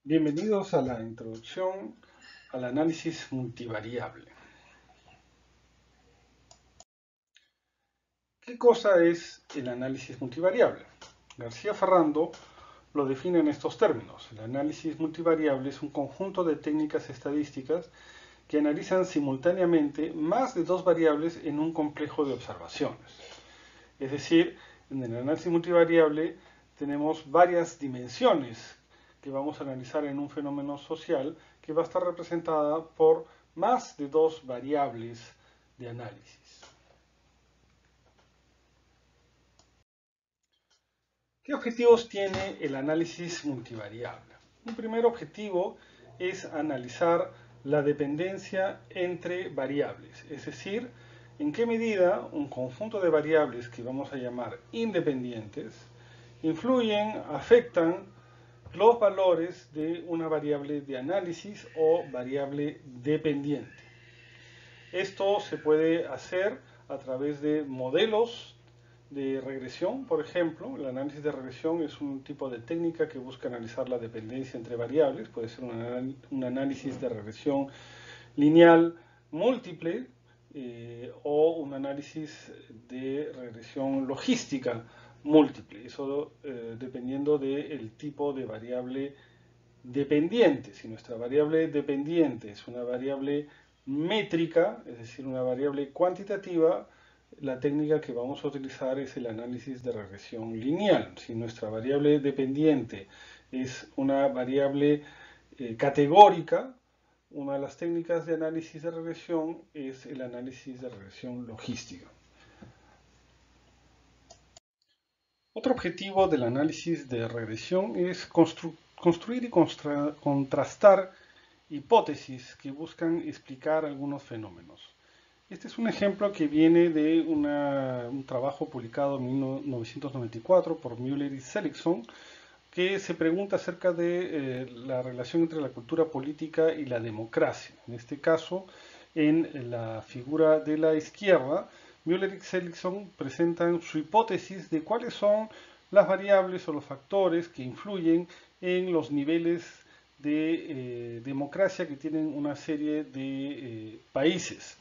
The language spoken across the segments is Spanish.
Bienvenidos a la introducción al análisis multivariable. ¿Qué cosa es el análisis multivariable? García Ferrando lo define en estos términos. El análisis multivariable es un conjunto de técnicas estadísticas que analizan simultáneamente más de dos variables en un complejo de observaciones. Es decir, en el análisis multivariable tenemos varias dimensiones que vamos a analizar en un fenómeno social que va a estar representada por más de dos variables de análisis. ¿Qué objetivos tiene el análisis multivariable? Un primer objetivo es analizar la dependencia entre variables, es decir, en qué medida un conjunto de variables que vamos a llamar independientes influyen, afectan los valores de una variable de análisis o variable dependiente. Esto se puede hacer a través de modelos de regresión, por ejemplo. El análisis de regresión es un tipo de técnica que busca analizar la dependencia entre variables. Puede ser un análisis de regresión lineal múltiple o un análisis de regresión logística múltiple. Eso dependiendo del tipo de variable dependiente. Si nuestra variable dependiente es una variable métrica, es decir, una variable cuantitativa, la técnica que vamos a utilizar es el análisis de regresión lineal. Si nuestra variable dependiente es una variable categórica, una de las técnicas de análisis de regresión es el análisis de regresión logística. Otro objetivo del análisis de regresión es construir y contrastar hipótesis que buscan explicar algunos fenómenos. Este es un ejemplo que viene de un trabajo publicado en 1994 por Müller y Seligson, que se pregunta acerca de la relación entre la cultura política y la democracia. En este caso, en la figura de la izquierda, Müller y Seligson presentan su hipótesis de cuáles son las variables o los factores que influyen en los niveles de democracia que tienen una serie de países.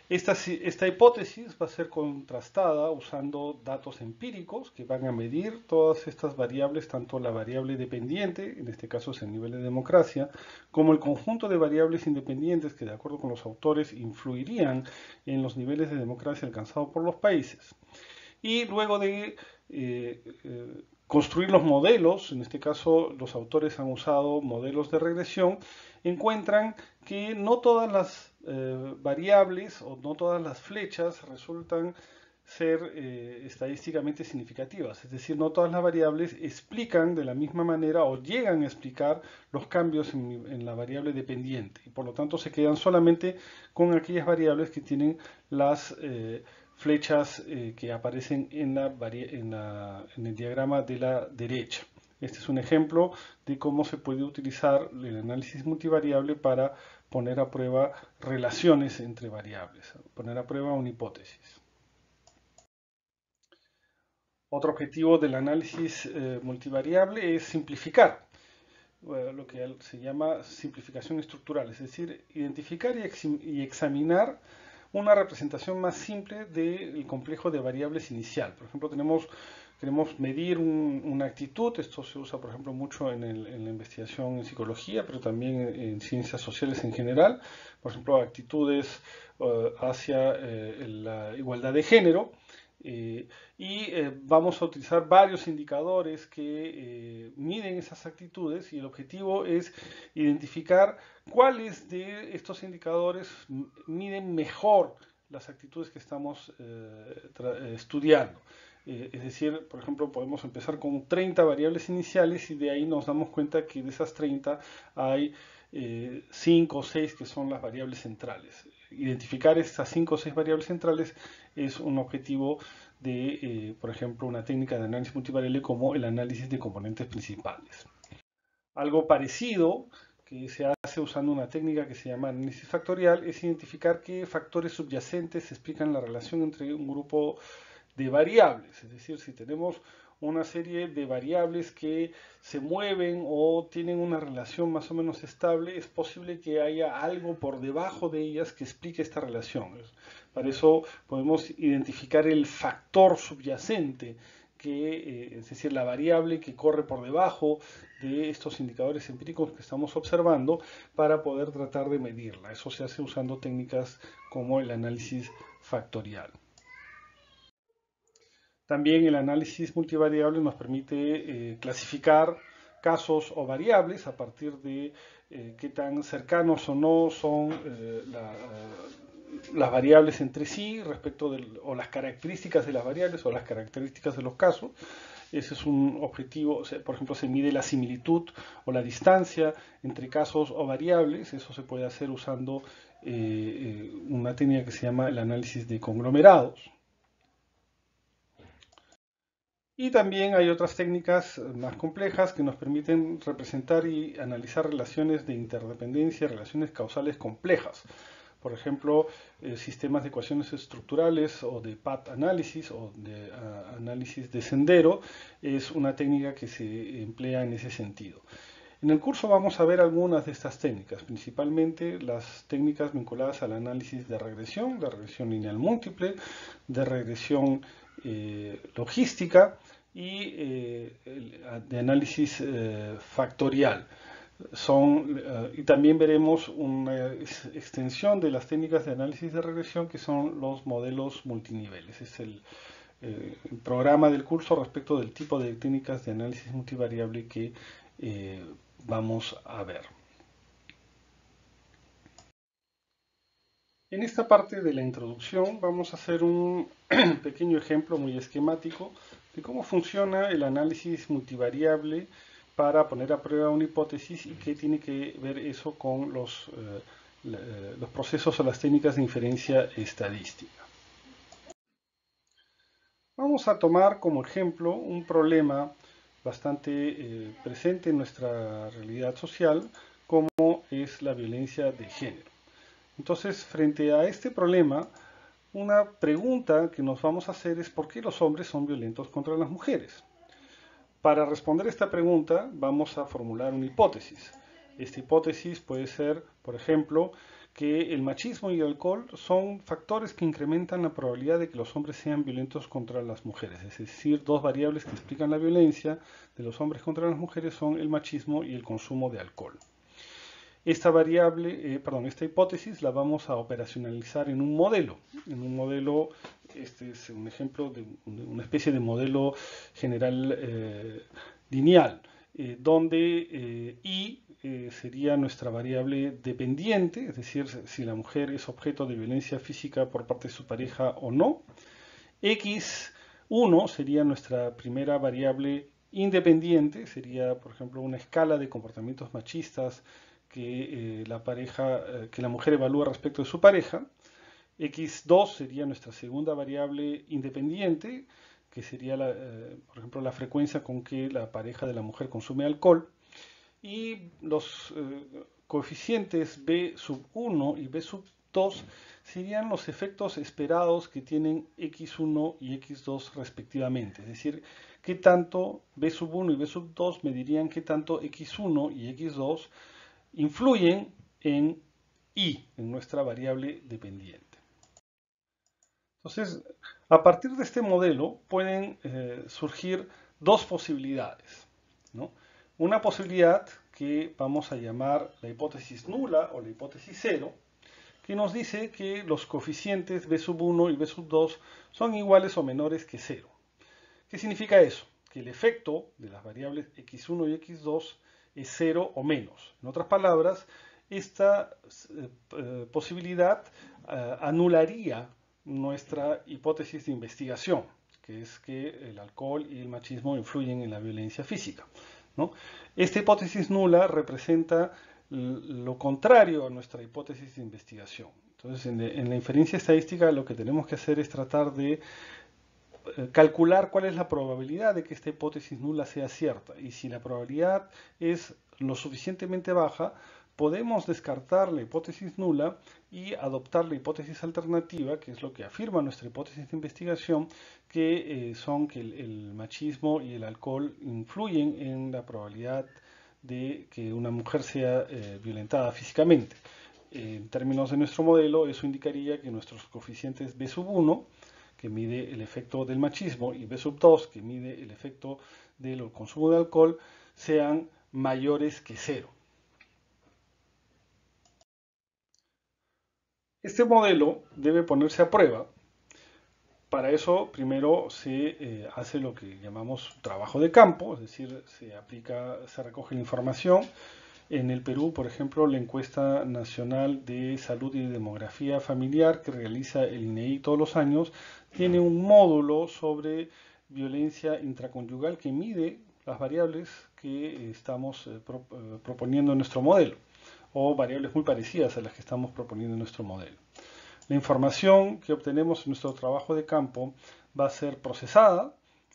Esta hipótesis va a ser contrastada usando datos empíricos que van a medir todas estas variables, tanto la variable dependiente, en este caso es el nivel de democracia, como el conjunto de variables independientes que de acuerdo con los autores influirían en los niveles de democracia alcanzados por los países. Y luego de construir los modelos, en este caso los autores han usado modelos de regresión, encuentran que no todas las variables o no todas las flechas resultan ser estadísticamente significativas, es decir, no todas las variables explican de la misma manera o llegan a explicar los cambios en la variable dependiente y por lo tanto se quedan solamente con aquellas variables que tienen las flechas que aparecen en el diagrama de la derecha. Este es un ejemplo de cómo se puede utilizar el análisis multivariable para poner a prueba relaciones entre variables, poner a prueba una hipótesis. Otro objetivo del análisis multivariable es simplificar, lo que se llama simplificación estructural, es decir, identificar y examinar una representación más simple del complejo de variables inicial. Por ejemplo, queremos medir una actitud, esto se usa por ejemplo mucho en la investigación en psicología, pero también en ciencias sociales en general, por ejemplo, actitudes hacia la igualdad de género. Vamos a utilizar varios indicadores que miden esas actitudes y el objetivo es identificar cuáles de estos indicadores miden mejor las actitudes que estamos estudiando. Es decir, por ejemplo, podemos empezar con 30 variables iniciales y de ahí nos damos cuenta que de esas 30 hay 5 o 6 que son las variables centrales. Identificar estas 5 o 6 variables centrales es un objetivo de, por ejemplo, una técnica de análisis multivariable como el análisis de componentes principales. Algo parecido que se hace usando una técnica que se llama análisis factorial es identificar qué factores subyacentes explican la relación entre un grupo de variables. Es decir, si tenemos una serie de variables que se mueven o tienen una relación más o menos estable, es posible que haya algo por debajo de ellas que explique esta relación. Para eso podemos identificar el factor subyacente, es decir, la variable que corre por debajo de estos indicadores empíricos que estamos observando para poder tratar de medirla. Eso se hace usando técnicas como el análisis factorial. También el análisis multivariable nos permite clasificar casos o variables a partir de qué tan cercanos o no son las variables entre sí o las características de las variables o las características de los casos. Ese es un objetivo, o sea, por ejemplo, se mide la similitud o la distancia entre casos o variables. Eso se puede hacer usando una técnica que se llama el análisis de conglomerados. Y también hay otras técnicas más complejas que nos permiten representar y analizar relaciones de interdependencia, relaciones causales complejas. Por ejemplo, sistemas de ecuaciones estructurales o de path análisis o de análisis de sendero es una técnica que se emplea en ese sentido. En el curso vamos a ver algunas de estas técnicas, principalmente las técnicas vinculadas al análisis de regresión lineal múltiple, de regresión logística y de análisis factorial. Y también veremos una extensión de las técnicas de análisis de regresión que son los modelos multiniveles. Es el programa del curso respecto del tipo de técnicas de análisis multivariable que vamos a ver. En esta parte de la introducción vamos a hacer un pequeño ejemplo muy esquemático de cómo funciona el análisis multivariable para poner a prueba una hipótesis y qué tiene que ver eso con los procesos o las técnicas de inferencia estadística. Vamos a tomar como ejemplo un problema bastante presente en nuestra realidad social, como es la violencia de género. Entonces, frente a este problema, una pregunta que nos vamos a hacer es ¿por qué los hombres son violentos contra las mujeres? Para responder esta pregunta vamos a formular una hipótesis. Esta hipótesis puede ser, por ejemplo, que el machismo y el alcohol son factores que incrementan la probabilidad de que los hombres sean violentos contra las mujeres. Es decir, dos variables que explican la violencia de los hombres contra las mujeres son el machismo y el consumo de alcohol. Esta esta hipótesis la vamos a operacionalizar en un modelo. En un modelo, este es un ejemplo de una especie de modelo general lineal, donde I sería nuestra variable dependiente, es decir, si la mujer es objeto de violencia física por parte de su pareja o no. X1 sería nuestra primera variable independiente, sería, por ejemplo, una escala de comportamientos machistas que la mujer evalúa respecto de su pareja. X2 sería nuestra segunda variable independiente, que sería, por ejemplo, la frecuencia con que la pareja de la mujer consume alcohol. Y los coeficientes B sub 1 y B sub 2 serían los efectos esperados que tienen X1 y X2 respectivamente. Es decir, qué tanto B sub 1 y B sub 2 me dirían qué tanto X1 y X2 influyen en I, en nuestra variable dependiente. Entonces, a partir de este modelo pueden surgir dos posibilidades, ¿no? Una posibilidad que vamos a llamar la hipótesis nula o la hipótesis cero, que nos dice que los coeficientes B sub 1 y B sub 2 son iguales o menores que 0. ¿Qué significa eso? Que el efecto de las variables x1 y x2 es 0 o menos. En otras palabras, esta posibilidad anularía nuestra hipótesis de investigación, que es que el alcohol y el machismo influyen en la violencia física, ¿no? Esta hipótesis nula representa lo contrario a nuestra hipótesis de investigación. Entonces, en la inferencia estadística lo que tenemos que hacer es tratar de calcular cuál es la probabilidad de que esta hipótesis nula sea cierta. Y si la probabilidad es lo suficientemente baja, podemos descartar la hipótesis nula y adoptar la hipótesis alternativa, que es lo que afirma nuestra hipótesis de investigación, que son que el machismo y el alcohol influyen en la probabilidad de que una mujer sea violentada físicamente. En términos de nuestro modelo, eso indicaría que nuestros coeficientes B sub 1, que mide el efecto del machismo, y B sub 2, que mide el efecto del consumo de alcohol, sean mayores que 0. Este modelo debe ponerse a prueba. Para eso, primero se hace lo que llamamos trabajo de campo, es decir, se recoge la información. En el Perú, por ejemplo, la encuesta nacional de salud y demografía familiar que realiza el INEI todos los años tiene un módulo sobre violencia intraconyugal que mide las variables que estamos proponiendo en nuestro modelo, o variables muy parecidas a las que estamos proponiendo en nuestro modelo. La información que obtenemos en nuestro trabajo de campo va a ser procesada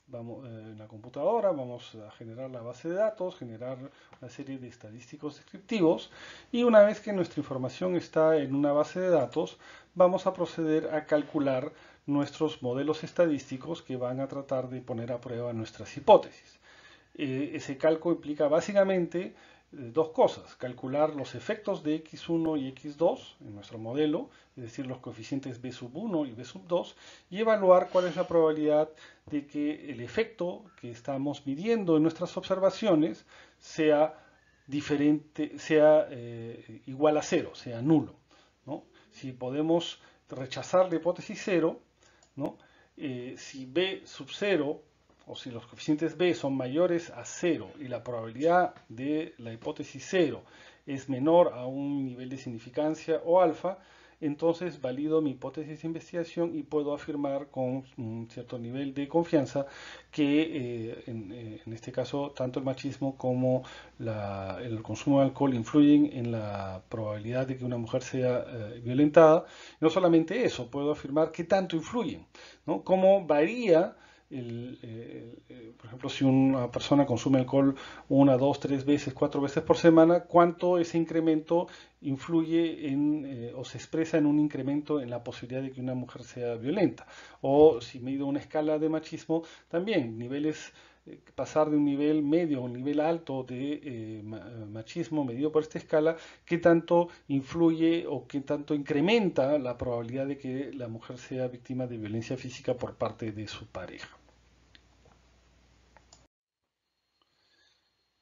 en la computadora, vamos a generar la base de datos, generar una serie de estadísticos descriptivos, y una vez que nuestra información está en una base de datos, vamos a proceder a calcular nuestros modelos estadísticos que van a tratar de poner a prueba nuestras hipótesis. Ese cálculo implica básicamente dos cosas: calcular los efectos de x1 y x2 en nuestro modelo, es decir, los coeficientes b sub 1 y b sub 2, y evaluar cuál es la probabilidad de que el efecto que estamos midiendo en nuestras observaciones sea diferente, sea igual a 0, sea nulo, ¿no? Si podemos rechazar la hipótesis 0, ¿no? Si b sub 0, o si los coeficientes b son mayores a 0 y la probabilidad de la hipótesis 0 es menor a un nivel de significancia o alfa, entonces valido mi hipótesis de investigación y puedo afirmar con un cierto nivel de confianza que en este caso tanto el machismo como el consumo de alcohol influyen en la probabilidad de que una mujer sea violentada. No solamente eso, puedo afirmar qué tanto influyen, ¿no? Cómo varía por ejemplo, si una persona consume alcohol 1, 2, 3 veces, 4 veces por semana, cuánto ese incremento influye o se expresa en un incremento en la posibilidad de que una mujer sea violenta. O si mido una escala de machismo, también niveles, pasar de un nivel medio a un nivel alto de machismo medido por esta escala, qué tanto influye o qué tanto incrementa la probabilidad de que la mujer sea víctima de violencia física por parte de su pareja.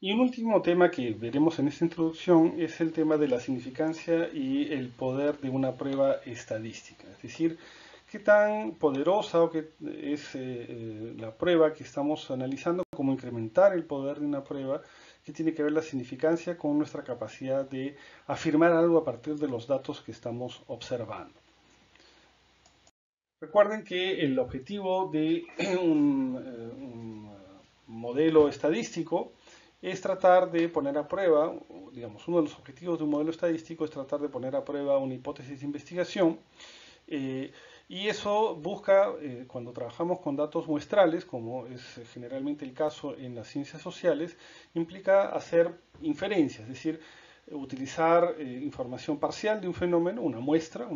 Y un último tema que veremos en esta introducción es el tema de la significancia y el poder de una prueba estadística. Es decir, qué tan poderosa es la prueba que estamos analizando, cómo incrementar el poder de una prueba, que tiene que ver la significancia con nuestra capacidad de afirmar algo a partir de los datos que estamos observando. Recuerden que el objetivo de un modelo estadístico es tratar de poner a prueba, digamos, uno de los objetivos de un modelo estadístico es tratar de poner a prueba una hipótesis de investigación, y eso busca, cuando trabajamos con datos muestrales, como es generalmente el caso en las ciencias sociales, implica hacer inferencias, es decir, utilizar información parcial de un fenómeno, una muestra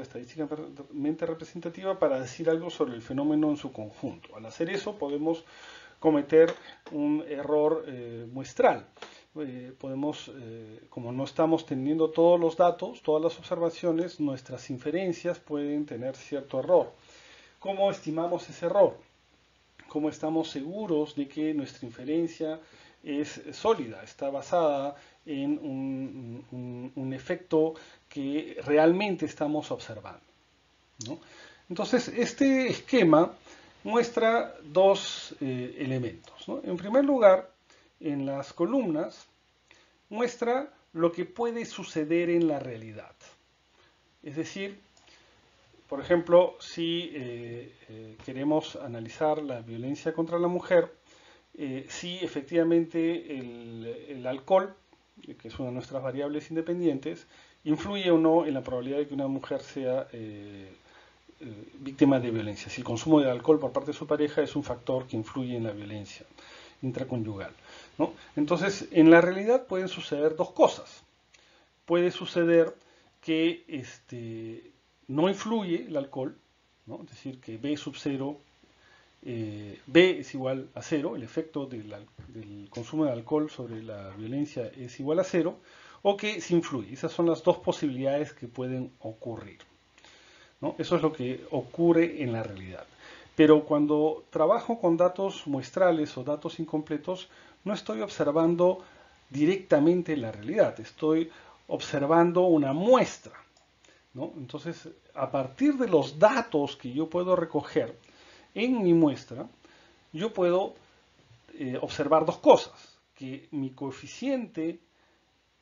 estadísticamente representativa, para decir algo sobre el fenómeno en su conjunto. Al hacer eso podemos cometer un error muestral. Como no estamos teniendo todos los datos, todas las observaciones, nuestras inferencias pueden tener cierto error. ¿Cómo estimamos ese error? ¿Cómo estamos seguros de que nuestra inferencia es sólida, está basada en un efecto que realmente estamos observando, ¿no? Entonces, este esquema muestra dos elementos, ¿no? En primer lugar, en las columnas muestra lo que puede suceder en la realidad. Es decir, por ejemplo, si queremos analizar la violencia contra la mujer, si efectivamente el alcohol, que es una de nuestras variables independientes, influye o no en la probabilidad de que una mujer sea víctima de violencia. Si el consumo de alcohol por parte de su pareja es un factor que influye en la violencia intraconyugal, ¿no? Entonces, en la realidad pueden suceder dos cosas. puede suceder que no influye el alcohol, ¿no? Es decir, que B sub 0, B es igual a 0, el efecto del consumo de alcohol sobre la violencia es igual a 0, o que sí influye. Esas son las dos posibilidades que pueden ocurrir, ¿no? Eso es lo que ocurre en la realidad. Pero cuando trabajo con datos muestrales o datos incompletos, no estoy observando directamente la realidad, estoy observando una muestra, ¿no? Entonces, a partir de los datos que yo puedo recoger en mi muestra, yo puedo observar dos cosas: que mi coeficiente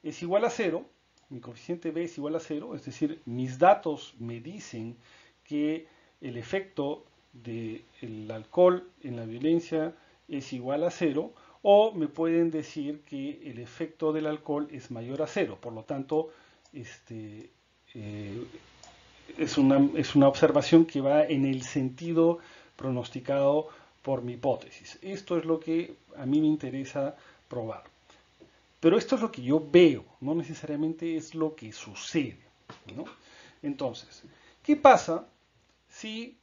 es igual a 0, mi coeficiente B es igual a 0, es decir, mis datos me dicen que el efecto del alcohol en la violencia es igual a 0, o me pueden decir que el efecto del alcohol es mayor a 0. Por lo tanto, es una observación que va en el sentido pronosticado por mi hipótesis. Esto es lo que a mí me interesa probar. Pero esto es lo que yo veo, no necesariamente es lo que sucede, ¿no? Entonces, ¿qué pasa si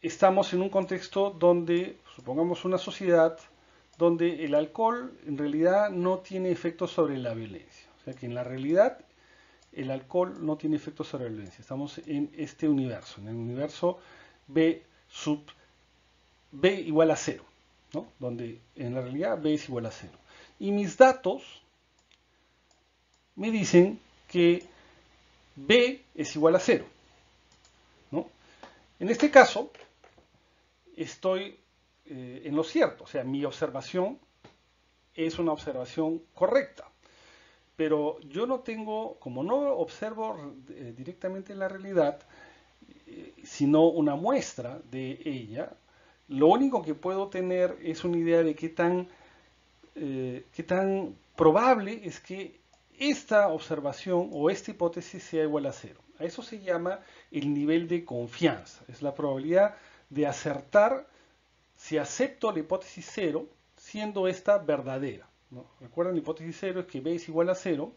estamos en un contexto donde, supongamos una sociedad, donde el alcohol en realidad no tiene efectos sobre la violencia? O sea que en la realidad el alcohol no tiene efectos sobre la violencia. Estamos en este universo, en el universo B sub B igual a 0, ¿no? Donde en la realidad B es igual a 0. Y mis datos me dicen que B es igual a 0, ¿no? En este caso, estoy en lo cierto, o sea, mi observación es una observación correcta. Pero yo no tengo, como no observo directamente la realidad, sino una muestra de ella, lo único que puedo tener es una idea de qué tan probable es que esta observación o esta hipótesis sea igual a 0. A eso se llama el nivel de confianza. Es la probabilidad de acertar si acepto la hipótesis 0, siendo esta verdadera, ¿no? Recuerden, la hipótesis 0 es que B es igual a 0,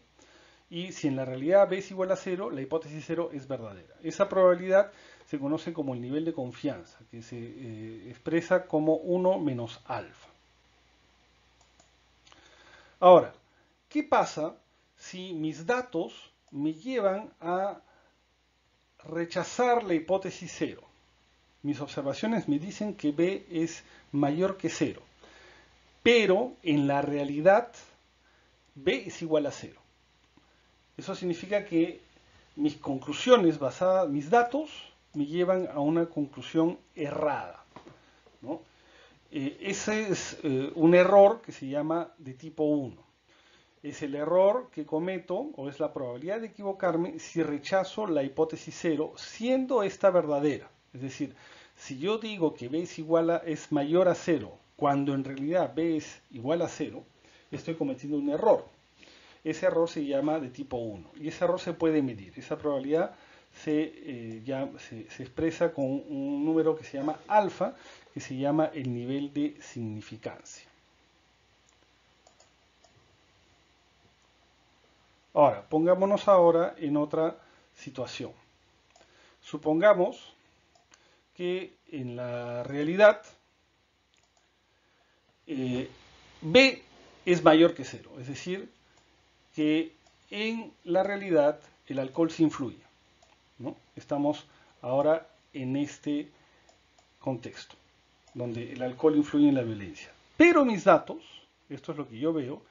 y si en la realidad B es igual a 0, la hipótesis 0 es verdadera. Esa probabilidad se conoce como el nivel de confianza, que se expresa como 1 menos alfa. Ahora, ¿qué pasa si mis datos me llevan a rechazar la hipótesis 0? Mis observaciones me dicen que B es mayor que 0, pero en la realidad B es igual a 0. Eso significa que mis conclusiones basadas, mis datos, me llevan a una conclusión errada, ¿no? Ese es un error que se llama de tipo 1. Es el error que cometo, o es la probabilidad de equivocarme, si rechazo la hipótesis 0, siendo esta verdadera. Es decir, si yo digo que B es mayor a 0, cuando en realidad B es igual a 0, estoy cometiendo un error. Ese error se llama de tipo 1 y ese error se puede medir. Esa probabilidad se expresa con un número que se llama alfa, que se llama el nivel de significancia. Ahora, pongámonos ahora en otra situación. Supongamos que en la realidad B es mayor que 0, es decir, que en la realidad el alcohol sí influye, ¿no? Estamos ahora en este contexto, donde el alcohol influye en la violencia. Pero mis datos, esto es lo que yo veo,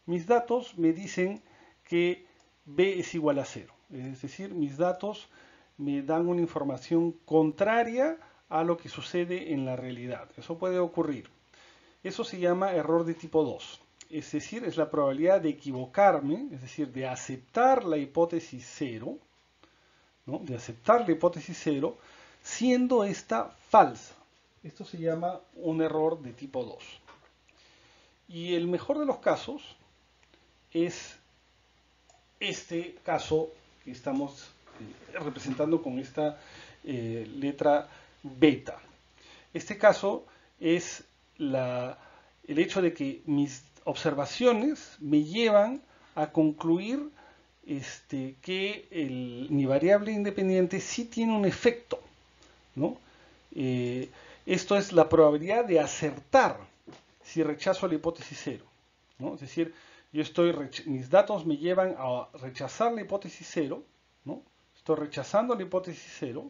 mis datos me dicen que B es igual a 0. Es decir, mis datos me dan una información contraria a lo que sucede en la realidad. Eso puede ocurrir. Eso se llama error de tipo 2. Es decir, es la probabilidad de equivocarme, es decir, de aceptar la hipótesis 0, ¿no? De aceptar la hipótesis 0, siendo esta falsa. Esto se llama un error de tipo 2. Y el mejor de los casos es este caso que estamos representando con esta letra beta. Este caso es el hecho de que mis observaciones me llevan a concluir que mi variable independiente sí tiene un efecto, ¿no? Esto es la probabilidad de acertar si rechazo la hipótesis 0, ¿no? Es decir, mis datos me llevan a rechazar la hipótesis 0, ¿no? Estoy rechazando la hipótesis 0,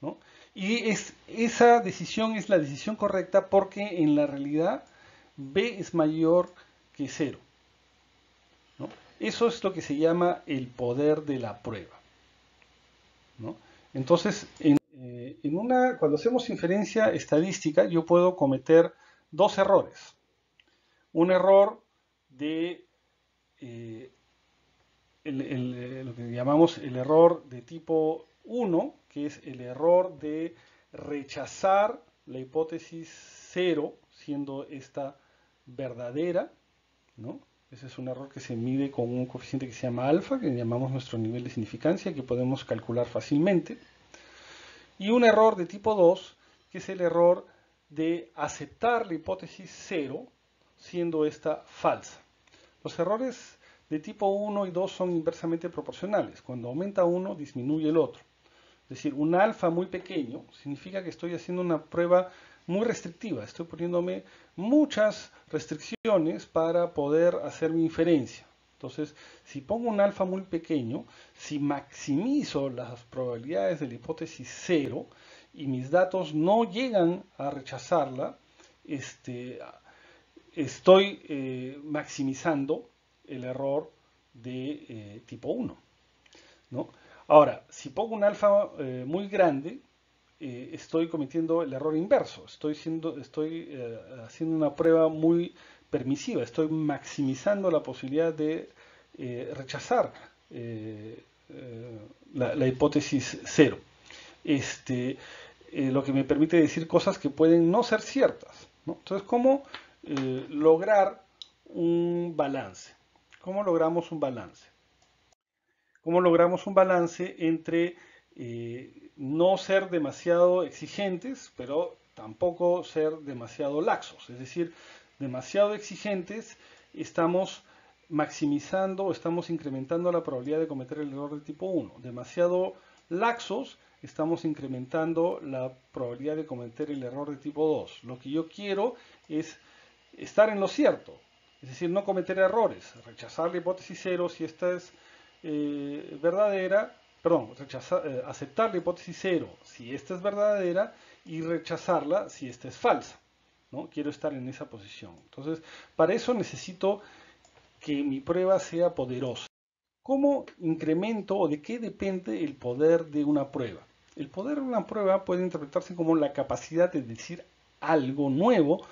¿no? Y esa decisión es la decisión correcta porque en la realidad B es mayor que 0, ¿no? Eso es lo que se llama el poder de la prueba, ¿no? Entonces, cuando hacemos inferencia estadística, yo puedo cometer dos errores. Un error de lo que llamamos el error de tipo 1, que es el error de rechazar la hipótesis 0, siendo esta verdadera, ¿no? Ese es un error que se mide con un coeficiente que se llama alfa, que llamamos nuestro nivel de significancia, que podemos calcular fácilmente. Y un error de tipo 2, que es el error de aceptar la hipótesis 0, siendo esta falsa. Los errores de tipo 1 y 2 son inversamente proporcionales. Cuando aumenta uno, disminuye el otro. Es decir, un alfa muy pequeño significa que estoy haciendo una prueba muy restrictiva. Estoy poniéndome muchas restricciones para poder hacer mi inferencia. Entonces, si pongo un alfa muy pequeño, si maximizo las probabilidades de la hipótesis 0 y mis datos no llegan a rechazarla, estoy maximizando el error de tipo 1, ¿no? Ahora, si pongo un alfa muy grande, estoy cometiendo el error inverso. Estoy haciendo una prueba muy permisiva. Estoy maximizando la posibilidad de rechazar la hipótesis 0. Lo que me permite decir cosas que pueden no ser ciertas, ¿no? Entonces, ¿cómo lograr un balance? ¿Cómo logramos un balance? ¿Cómo logramos un balance entre no ser demasiado exigentes, pero tampoco ser demasiado laxos? Es decir, demasiado exigentes, estamos maximizando o estamos incrementando la probabilidad de cometer el error de tipo 1. Demasiado laxos, estamos incrementando la probabilidad de cometer el error de tipo 2. Lo que yo quiero es estar en lo cierto, es decir, no cometer errores, rechazar la hipótesis 0 si esta es verdadera, perdón, aceptar la hipótesis 0 si esta es verdadera y rechazarla si esta es falsa, ¿no? Quiero estar en esa posición. Entonces, para eso necesito que mi prueba sea poderosa. ¿Cómo incremento o de qué depende el poder de una prueba? El poder de una prueba puede interpretarse como la capacidad de decir algo nuevo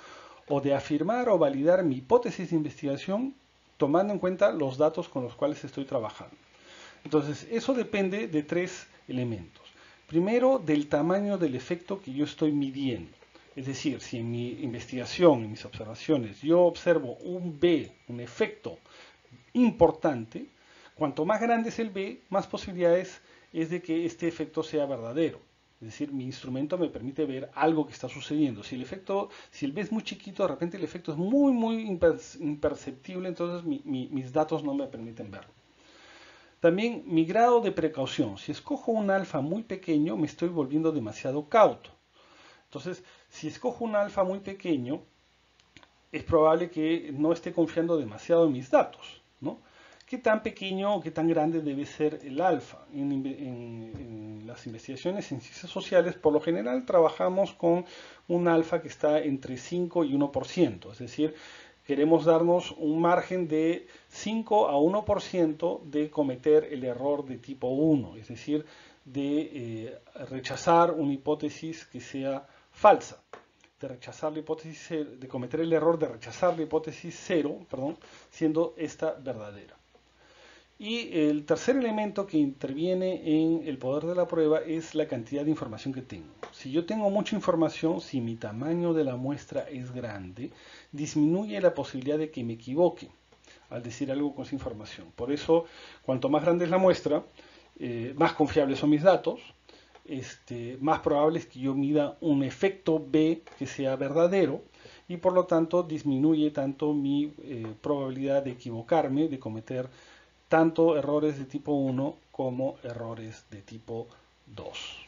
o de afirmar o validar mi hipótesis de investigación tomando en cuenta los datos con los cuales estoy trabajando. Entonces, eso depende de tres elementos. Primero, del tamaño del efecto que yo estoy midiendo. Es decir, si en mi investigación, en mis observaciones, yo observo un B, un efecto importante, cuanto más grande es el B, más posibilidades es de que este efecto sea verdadero. Es decir, mi instrumento me permite ver algo que está sucediendo. Si el B es muy chiquito, de repente el efecto es muy imperceptible, entonces mis datos no me permiten verlo. También mi grado de precaución. Si escojo un alfa muy pequeño, me estoy volviendo demasiado cauto. Entonces, si escojo un alfa muy pequeño, es probable que no esté confiando demasiado en mis datos, ¿no? ¿Qué tan pequeño o qué tan grande debe ser el alfa? En las investigaciones en ciencias sociales, por lo general trabajamos con un alfa que está entre 5 y 1%, es decir, queremos darnos un margen de 5 a 1% de cometer el error de tipo 1, es decir, de rechazar una hipótesis que sea falsa, de rechazar la hipótesis, de cometer el error de rechazar la hipótesis 0, perdón, siendo esta verdadera. Y el tercer elemento que interviene en el poder de la prueba es la cantidad de información que tengo. Si yo tengo mucha información, si mi tamaño de la muestra es grande, disminuye la posibilidad de que me equivoque al decir algo con esa información. Por eso, cuanto más grande es la muestra, más confiables son mis datos, más probable es que yo mida un efecto B que sea verdadero y por lo tanto disminuye tanto mi probabilidad de equivocarme, de cometer tanto errores de tipo 1 como errores de tipo 2.